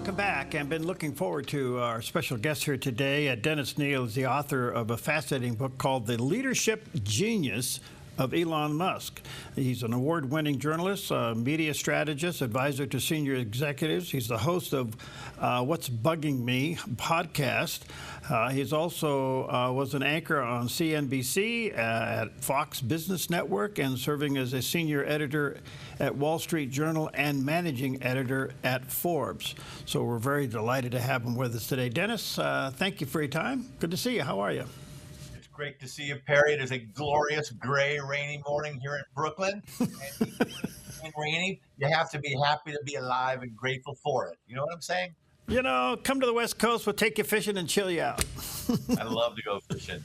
Welcome back. I've been looking forward to our special guest here today. Dennis Kneale is the author of a fascinating book called The Leadership Genius of Elon Musk. He's an award-winning journalist, media strategist, advisor to senior executives. He's the host of What's Bugging Me podcast. He's also was an anchor on CNBC, at Fox Business Network, and serving as a senior editor at Wall Street Journal and managing editor at Forbes. So we're very delighted to have him with us today. Dennis, thank you for your time. Good to see you. How are you? Great to see you, Perry. It is a glorious, gray, rainy morning here in Brooklyn. And rainy, you have to be happy to be alive and grateful for it. You know what I'm saying? You know, come to the West Coast, we'll take you fishing and chill you out. I love to go fishing.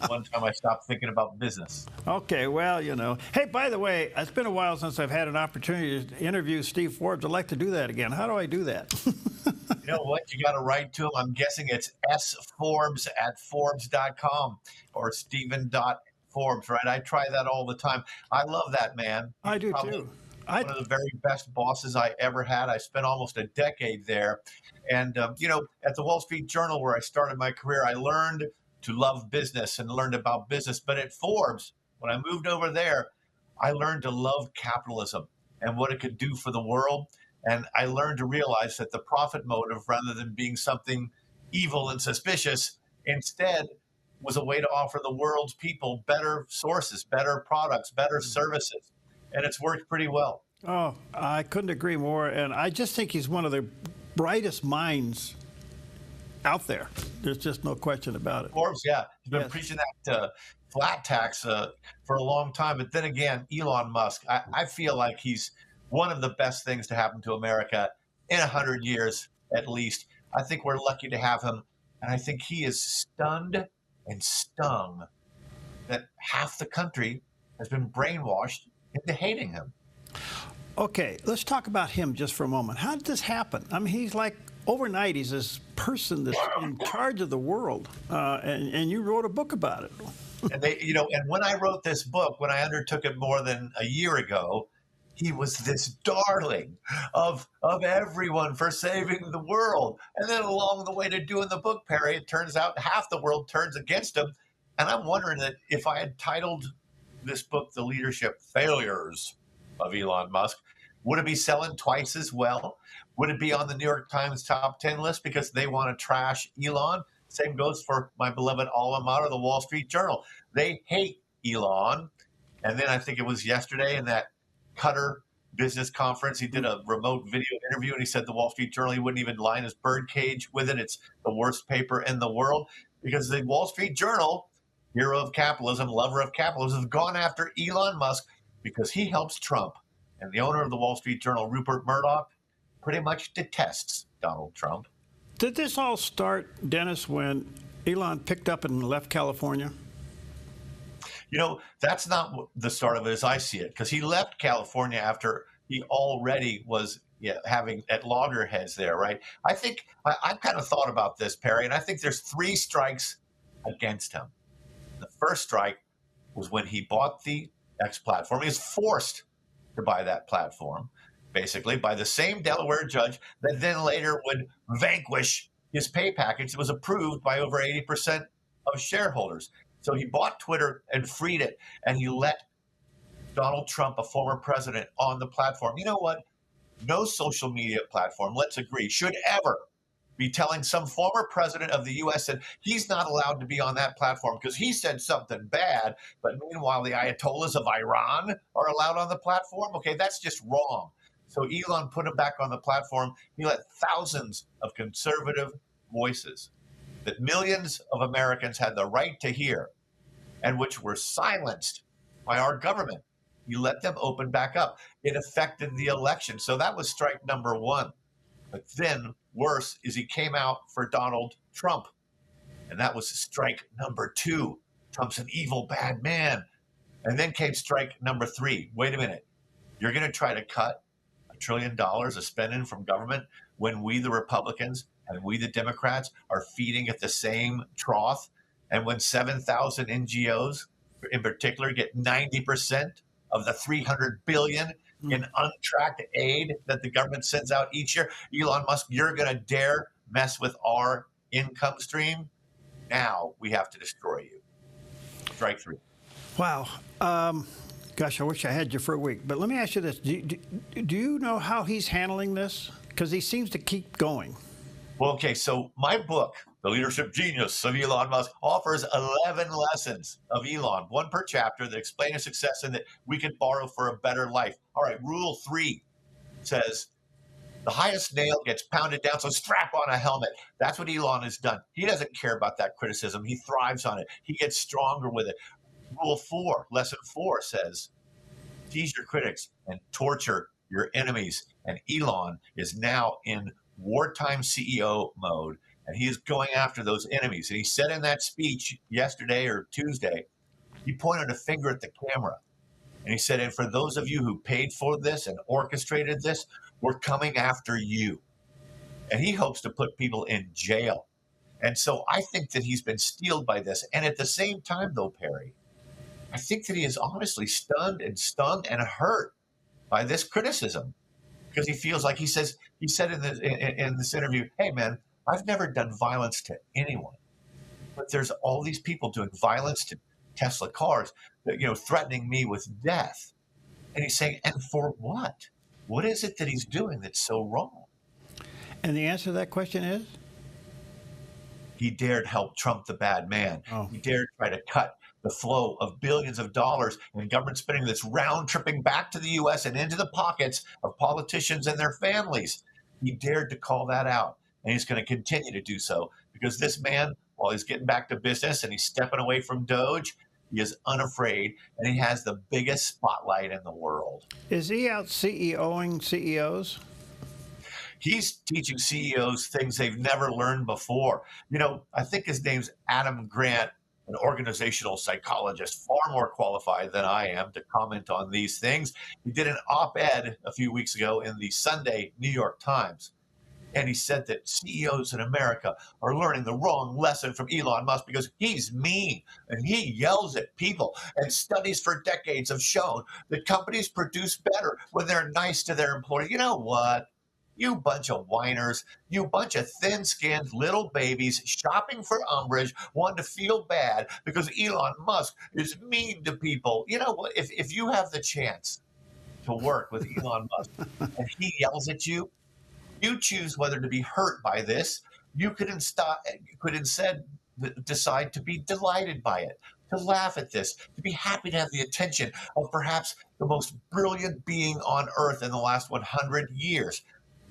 One time I stopped thinking about business. Okay, well, you know. Hey, by the way, it's been a while since I've had an opportunity to interview Steve Forbes. I'd like to do that again. How do I do that? You know what? You got to write to him. I'm guessing it's sforbes@forbes.com or Stephen.Forbes, right? I try that all the time. I love that man. I do too. One of the very best bosses I ever had. I spent almost a decade there. And, you know, at the Wall Street Journal, where I started my career, I learned to love business and learned about business. But at Forbes, when I moved over there, I learned to love capitalism and what it could do for the world. And I learned to realize that the profit motive, rather than being something evil and suspicious, instead was a way to offer the world's people better sources, better products, better services. And it's worked pretty well. Oh, I couldn't agree more. And I just think he's one of the brightest minds out there. There's just no question about it. Forbes, yeah. He's been preaching that flat tax for a long time. But then again, Elon Musk, I feel like he's one of the best things to happen to America in 100 years, at least. I think we're lucky to have him. And I think he is stunned and stung that half the country has been brainwashed into hating him. Okay, let's talk about him just for a moment. How did this happen? I mean, he's like, overnight, he's this person that's in charge of the world. And you wrote a book about it. And they, you know, and when I wrote this book, when I undertook it more than a year ago, he was this darling of everyone for saving the world. And then along the way to doing the book, Perry, it turns out half the world turns against him. And I'm wondering that if I had titled this book, The Leadership Failures of Elon Musk, would it be selling twice as well? Would it be on the New York Times top 10 list because they want to trash Elon? Same goes for my beloved alma mater, the Wall Street Journal. They hate Elon. And then I think it was yesterday in that Qatar business conference, he did a remote video interview and he said the Wall Street Journal, he wouldn't even line his birdcage with it. It's the worst paper in the world because the Wall Street Journal, hero of capitalism, lover of capitalism, has gone after Elon Musk because he helps Trump. And the owner of the Wall Street Journal, Rupert Murdoch, pretty much detests Donald Trump. Did this all start, Dennis, when Elon picked up and left California? You know, that's not the start of it as I see it, because he left California after he already was having at loggerheads there, right? I think I've kind of thought about this, Perry, and I think there's 3 strikes against him. The first strike was when he bought the X platform. He was forced to buy that platform, basically, by the same Delaware judge that then later would vanquish his pay package that was approved by over 80% of shareholders. So he bought Twitter and freed it, and he let Donald Trump, a former president, on the platform. You know what? No social media platform, let's agree, should ever be telling some former president of the U.S. that he's not allowed to be on that platform because he said something bad. But meanwhile, the Ayatollahs of Iran are allowed on the platform. Okay, that's just wrong. So Elon put him back on the platform. He let thousands of conservative voices that millions of Americans had the right to hear and which were silenced by our government. He let them open back up. It affected the election. So that was strike number 1. But then worse is he came out for Donald Trump. And that was strike number 2. Trump's an evil, bad man. And then came strike number 3. Wait a minute. You're going to try to cut $1 trillion of spending from government when we, the Republicans, and we, the Democrats, are feeding at the same trough, and when 7,000 NGOs in particular get 90% of the $300 billion in untracked aid that the government sends out each year. Elon Musk, you're going to dare mess with our income stream? Now we have to destroy you. Strike three. Wow. Gosh, I wish I had you for a week. But let me ask you this. Do you know how he's handling this? Because he seems to keep going. Well, okay, so my book, The Leadership Genius of Elon Musk, offers 11 lessons of Elon, one per chapter, that explain his success and that we can borrow for a better life. All right, rule 3 says the highest nail gets pounded down, so strap on a helmet. That's what Elon has done. He doesn't care about that criticism. He thrives on it. He gets stronger with it. Rule 4, lesson 4 says, tease your critics and torture your enemies. And Elon is now in wartime CEO mode, and he is going after those enemies. And he said in that speech yesterday or Tuesday, he pointed a finger at the camera. And he said, and for those of you who paid for this and orchestrated this, we're coming after you. And he hopes to put people in jail. And so I think that he's been steeled by this. And at the same time, though, Perry, I think that he is honestly stunned and stung and hurt by this criticism, because he feels like he said in this interview, hey, man, I've never done violence to anyone, but there's all these people doing violence to Tesla cars, threatening me with death. And he's saying, and for what? What is it that he's doing that's so wrong? And the answer to that question is? He dared help Trump the bad man. Oh. He dared try to cut the flow of billions of dollars in government spending that's round-tripping back to the U.S. and into the pockets of politicians and their families. He dared to call that out, and he's going to continue to do so, because this man, while he's getting back to business and he's stepping away from Doge, he is unafraid, and he has the biggest spotlight in the world. Is he out CEOing CEOs? He's teaching CEOs things they've never learned before. I think his name's Adam Grant, an organizational psychologist, far more qualified than I am to comment on these things. He did an op-ed a few weeks ago in the Sunday New York Times. And he said that CEOs in America are learning the wrong lesson from Elon Musk because he's mean and he yells at people. And studies for decades have shown that companies produce better when they're nice to their employees. You know what? You bunch of whiners, you bunch of thin-skinned little babies shopping for umbrage, wanting to feel bad because Elon Musk is mean to people. You know what? If you have the chance to work with Elon Musk and he yells at you, you choose whether to be hurt by this. You could instead decide to be delighted by it, to laugh at this, to be happy to have the attention of perhaps the most brilliant being on earth in the last 100 years.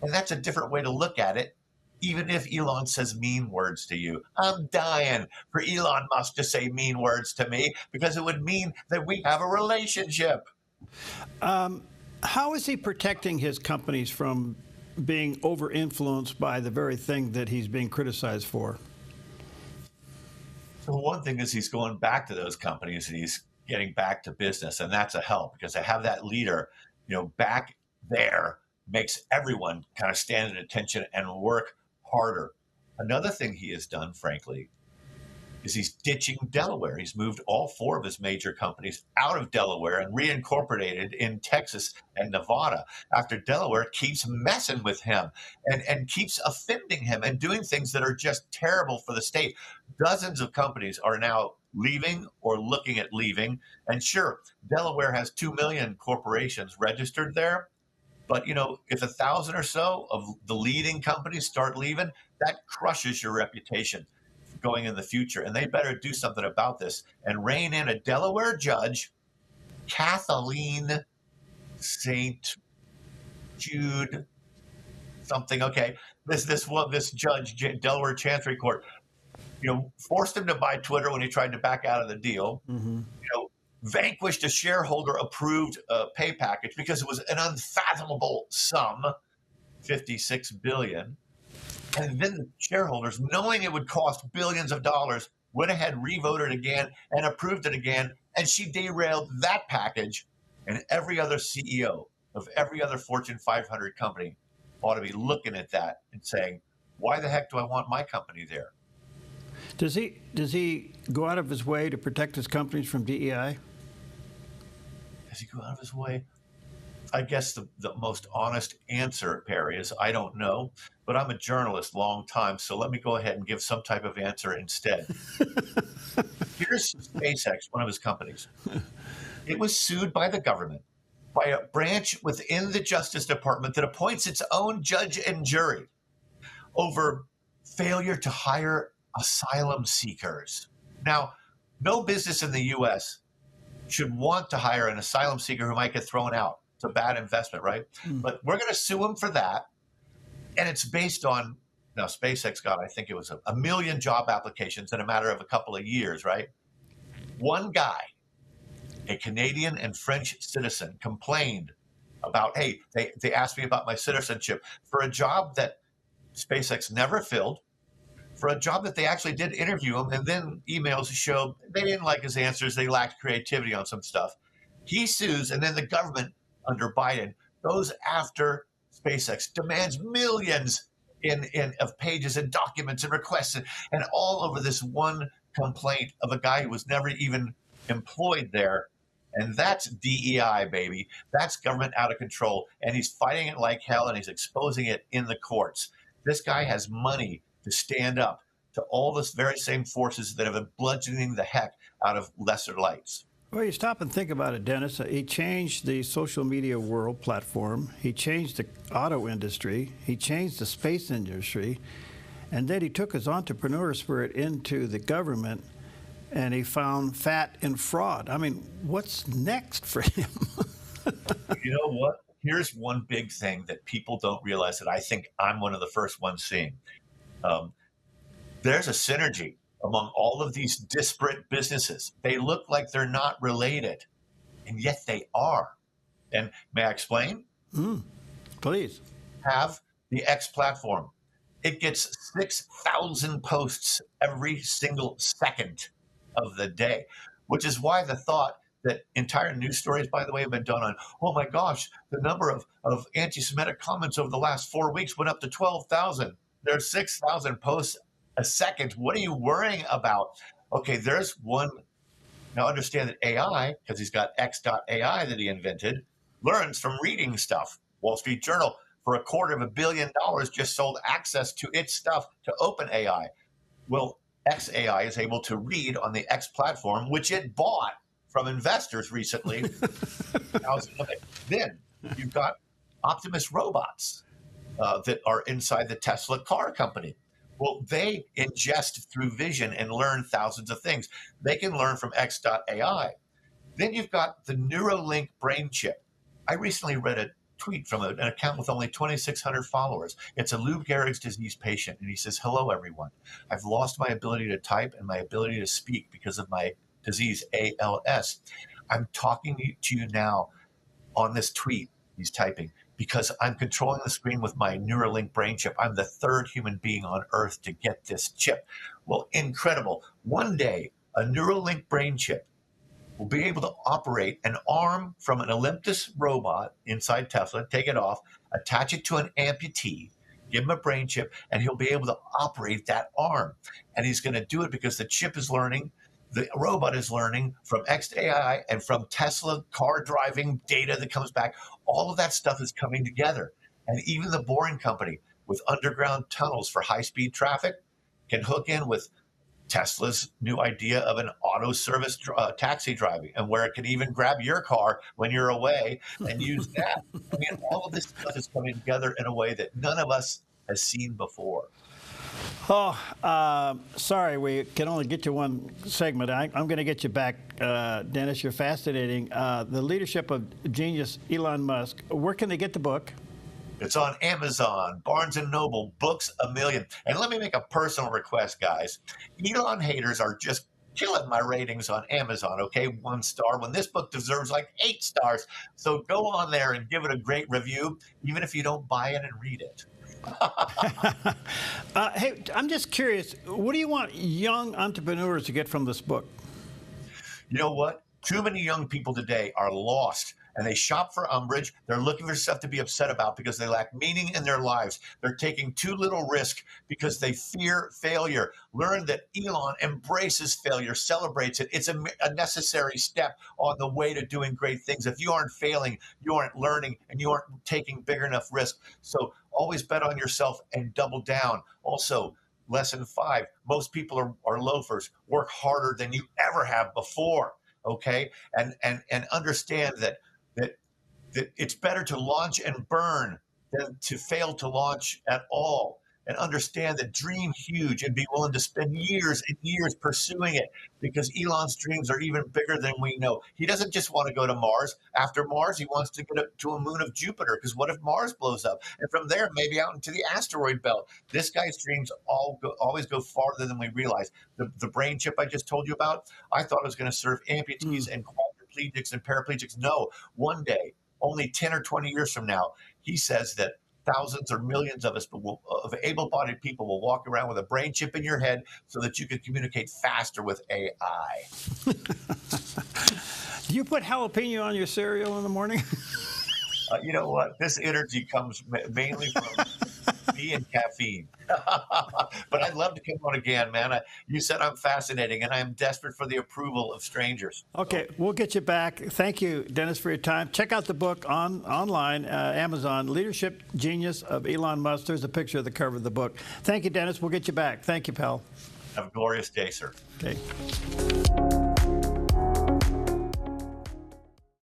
And that's a different way to look at it, even if Elon says mean words to you. I'm dying for Elon Musk to say mean words to me, because it would mean that we have a relationship. How is he protecting his companies from being over-influenced by the very thing that he's being criticized for? So one thing is he's going back to those companies and he's getting back to business, and that's a help, because to have that leader, back there makes everyone kind of stand at attention and work harder. Another thing he has done, frankly, is he's ditching Delaware. He's moved all 4 of his major companies out of Delaware and reincorporated in Texas and Nevada, after Delaware keeps messing with him and keeps offending him and doing things that are just terrible for the state. Dozens of companies are now leaving or looking at leaving. And sure, Delaware has 2 million corporations registered there. But, if 1,000 or so of the leading companies start leaving, that crushes your reputation going in the future. And they better do something about this and rein in a Delaware judge, Kathleen St. Jude something. Okay, this judge, Delaware Chancery Court, forced him to buy Twitter when he tried to back out of the deal. Mm-hmm. Vanquished a shareholder-approved pay package because it was an unfathomable sum, $56 billion. And then the shareholders, knowing it would cost billions of dollars, went ahead, revoted again, and approved it again. And she derailed that package. And every other CEO of every other Fortune 500 company ought to be looking at that and saying, why the heck do I want my company there? Does he go out of his way to protect his companies from DEI? Does he go out of his way? I guess the most honest answer, Perry, is I don't know, but I'm a journalist long time, so let me go ahead and give some type of answer instead. Here's SpaceX, one of his companies. It was sued by the government, by a branch within the Justice Department that appoints its own judge and jury over failure to hire asylum seekers. Now, no business in the US should want to hire an asylum seeker who might get thrown out. It's a bad investment, right? But we're going to sue him for that. And it's based on, now SpaceX got, I think it was a million job applications in a matter of a couple of years, right? One guy, a Canadian and French citizen, complained about, hey, they asked me about my citizenship for a job that SpaceX never filled, for a job that they actually did interview him, and then emails showed they didn't like his answers. They lacked creativity on some stuff. He sues, and then the government under Biden goes after SpaceX, demands millions of pages and documents and requests, and all over this one complaint of a guy who was never even employed there. And that's DEI, baby. That's government out of control. And he's fighting it like hell, and he's exposing it in the courts. This guy has money to stand up to all the very same forces that have been bludgeoning the heck out of lesser lights. Well, you stop and think about it, Dennis. He changed the social media world platform. He changed the auto industry. He changed the space industry. And then he took his entrepreneur spirit into the government, and he found fat in fraud. I mean, what's next for him? You know what? Here's one big thing that people don't realize that I think I'm one of the first ones seeing. There's a synergy among all of these disparate businesses. They look like they're not related, and yet they are. And may I explain? Please. Have the X platform. It gets 6,000 posts every single second of the day, which is why the thought that entire news stories, by the way, have been done on, oh my gosh, the number of anti-Semitic comments over the last 4 weeks went up to 12,000. There's 6,000 posts a second. What are you worrying about? Okay, there's one. Now understand that AI, because he's got X.AI that he invented, learns from reading stuff. Wall Street Journal, for $250 million, just sold access to its stuff to OpenAI. Well, XAI is able to read on the X platform, which it bought from investors recently. Then you've got Optimus robots that are inside the Tesla car company. Well, they ingest through vision and learn thousands of things. They can learn from X.AI. Then you've got the Neuralink brain chip. I recently read a tweet from an account with only 2,600 followers. It's a Lou Gehrig's disease patient, and he says, hello, everyone. I've lost my ability to type and my ability to speak because of my disease, ALS. I'm talking to you now on this tweet, he's typing, because I'm controlling the screen with my Neuralink brain chip. I'm the third human being on Earth to get this chip. Well, incredible. One day, a Neuralink brain chip will be able to operate an arm from an Olympus robot inside Tesla, take it off, attach it to an amputee, give him a brain chip, and he'll be able to operate that arm. And he's going to do it because the chip is learning, the robot is learning from XAI and from Tesla car driving data that comes back. All of that stuff is coming together. And even the Boring Company, with underground tunnels for high-speed traffic, can hook in with Tesla's new idea of an auto service taxi driving, and where it can even grab your car when you're away and use that. I mean, all of this stuff is coming together in a way that none of us has seen before. Oh, sorry, we can only get you one segment. I'm going to get you back, Dennis. You're fascinating. The leadership of genius Elon Musk. Where can they get the book? It's on Amazon, Barnes & Noble, Books A Million. And let me make a personal request, guys. Elon haters are just killing my ratings on Amazon, okay? 1 star, when this book deserves like 8 stars. So go on there and give it a great review, even if you don't buy it and read it. Hey, I'm just curious, what do you want young entrepreneurs to get from this book? You know what? Too many young people today are lost, and they shop for umbrage. They're looking for stuff to be upset about because they lack meaning in their lives. They're taking too little risk because they fear failure. Learn that Elon embraces failure, celebrates it. It's a necessary step on the way to doing great things. If you aren't failing, you aren't learning, and you aren't taking big enough risk. So always bet on yourself and double down. Also, lesson 5, most people are loafers. Work harder than you ever have before. Okay. And understand that it's better to launch and burn than to fail to launch at all. And understand that dream huge and be willing to spend years and years pursuing it, because Elon's dreams are even bigger than we know. He doesn't just want to go to Mars. After Mars, he wants to get to a moon of Jupiter, because what if Mars blows up? And from there, maybe out into the asteroid belt. This guy's dreams always go farther than we realize. The brain chip I just told you about, I thought it was going to serve amputees and quadriplegics and paraplegics. No, one day, only 10 or 20 years from now, he says that thousands or millions of us, of able-bodied people, will walk around with a brain chip in your head so that you can communicate faster with AI. Do you put jalapeno on your cereal in the morning? You know what? This energy comes mainly from me and caffeine. But I'd love to come on again, man. You said I'm fascinating, and I'm desperate for the approval of strangers. Okay, we'll get you back. Thank you, Dennis, for your time. Check out the book online, Amazon, Leadership Genius of Elon Musk. There's a picture of the cover of the book. Thank you, Dennis. We'll get you back. Thank you, pal. Have a glorious day, sir. Okay.